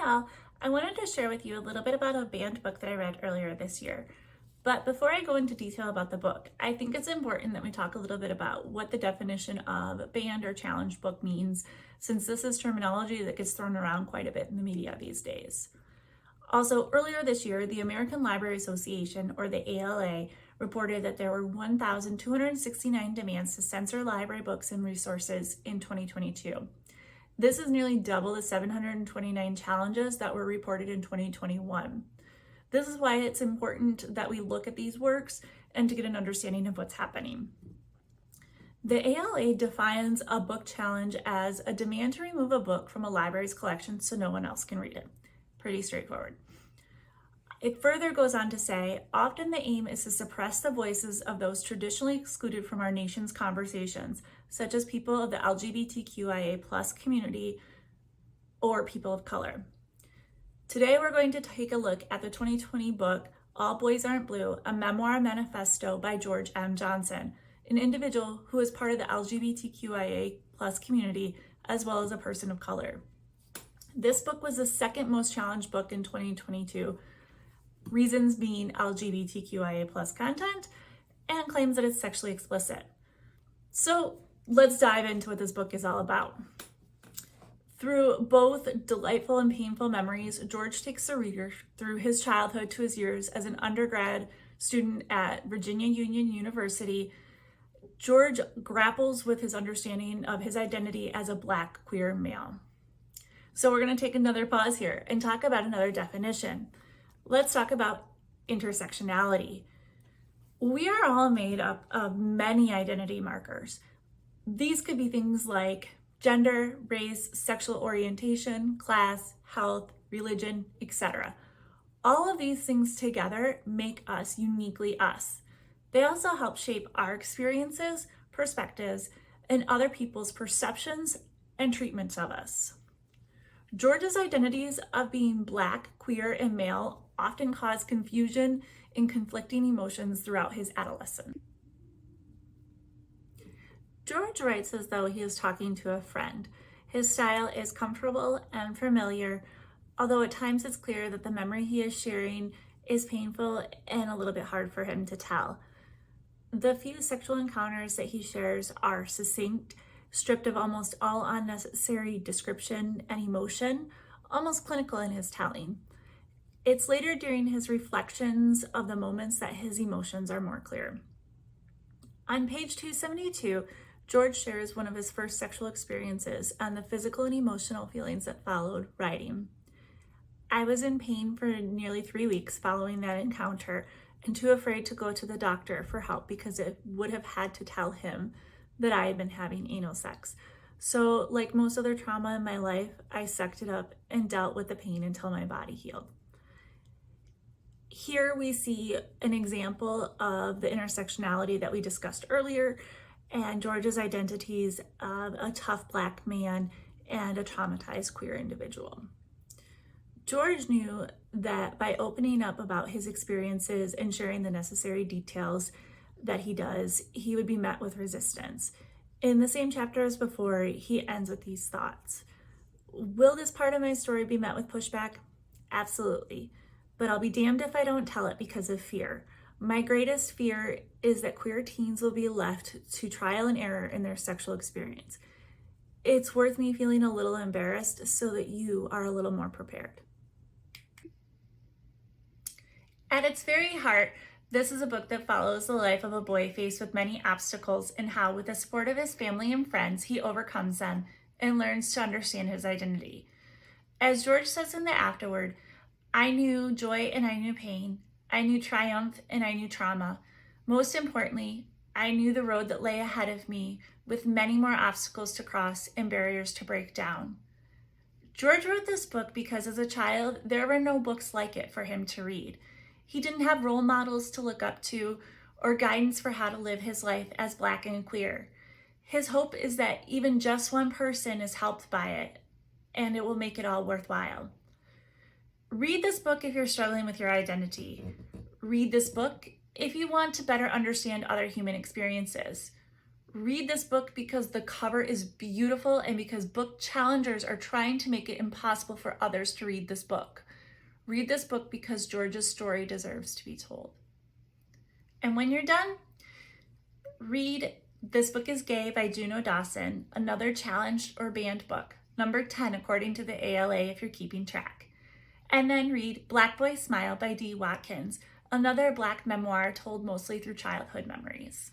all. I wanted to share with you a little bit about a banned book that I read earlier this year. But before I go into detail about the book, I think it's important that we talk a little bit about what the definition of banned or challenged book means, since this is terminology that gets thrown around quite a bit in the media these days. Also, earlier this year, the American Library Association, or the ALA, reported that there were 1,269 demands to censor library books and resources in 2022. This is nearly double the 729 challenges that were reported in 2021. This is why it's important that we look at these works and to get an understanding of what's happening. The ALA defines a book challenge as a demand to remove a book from a library's collection so no one else can read it. Pretty straightforward. It further goes on to say, often the aim is to suppress the voices of those traditionally excluded from our nation's conversations, such as people of the LGBTQIA+ community or people of color. Today, we're going to take a look at the 2020 book, All Boys Aren't Blue, a memoir manifesto by George M. Johnson, an individual who is part of the LGBTQIA+ community, as well as a person of color. This book was the second most challenged book in 2022, reasons being LGBTQIA+ content and claims that it's sexually explicit. So let's dive into what this book is all about. Through both delightful and painful memories, George takes the reader through his childhood to his years as an undergrad student at Virginia Union University. George grapples with his understanding of his identity as a Black queer male. So we're going to take another pause here and talk about another definition. Let's talk about intersectionality. We are all made up of many identity markers. These could be things like gender, race, sexual orientation, class, health, religion, etc. All of these things together make us uniquely us. They also help shape our experiences, perspectives, and other people's perceptions and treatments of us. George's identities of being Black, queer, and male often cause confusion and conflicting emotions throughout his adolescence. George writes as though he is talking to a friend. His style is comfortable and familiar, although at times it's clear that the memory he is sharing is painful and a little bit hard for him to tell. The few sexual encounters that he shares are succinct, stripped of almost all unnecessary description and emotion, almost clinical in his telling. It's later during his reflections of the moments that his emotions are more clear. On page 272, George shares one of his first sexual experiences and the physical and emotional feelings that followed, writing, "I was in pain for nearly 3 weeks following that encounter and too afraid to go to the doctor for help because it would have had to tell him that I had been having anal sex. So like most other trauma in my life, I sucked it up and dealt with the pain until my body healed." Here we see an example of the intersectionality that we discussed earlier and George's identities of a tough Black man and a traumatized queer individual. George knew that by opening up about his experiences and sharing the necessary details that he does, he would be met with resistance. In the same chapter as before, he ends with these thoughts. Will this part of my story be met with pushback? Absolutely. But I'll be damned if I don't tell it because of fear. My greatest fear is that queer teens will be left to trial and error in their sexual experience. It's worth me feeling a little embarrassed so that you are a little more prepared. At its very heart, this is a book that follows the life of a boy faced with many obstacles and how, with the support of his family and friends, he overcomes them and learns to understand his identity. As George says in the afterword, "I knew joy and I knew pain. I knew triumph and I knew trauma. Most importantly, I knew the road that lay ahead of me with many more obstacles to cross and barriers to break down." George wrote this book because as a child, there were no books like it for him to read. He didn't have role models to look up to or guidance for how to live his life as Black and queer. His hope is that even just one person is helped by it, and it will make it all worthwhile. Read this book if you're struggling with your identity. Read this book if you want to better understand other human experiences. Read this book because the cover is beautiful and because book challengers are trying to make it impossible for others to read this book. Read this book because George's story deserves to be told. And when you're done, read This Book is Gay by Juno Dawson, another challenged or banned book, number 10 according to the ALA if you're keeping track. And then read Black Boy Smile by D. Watkins, another Black memoir told mostly through childhood memories.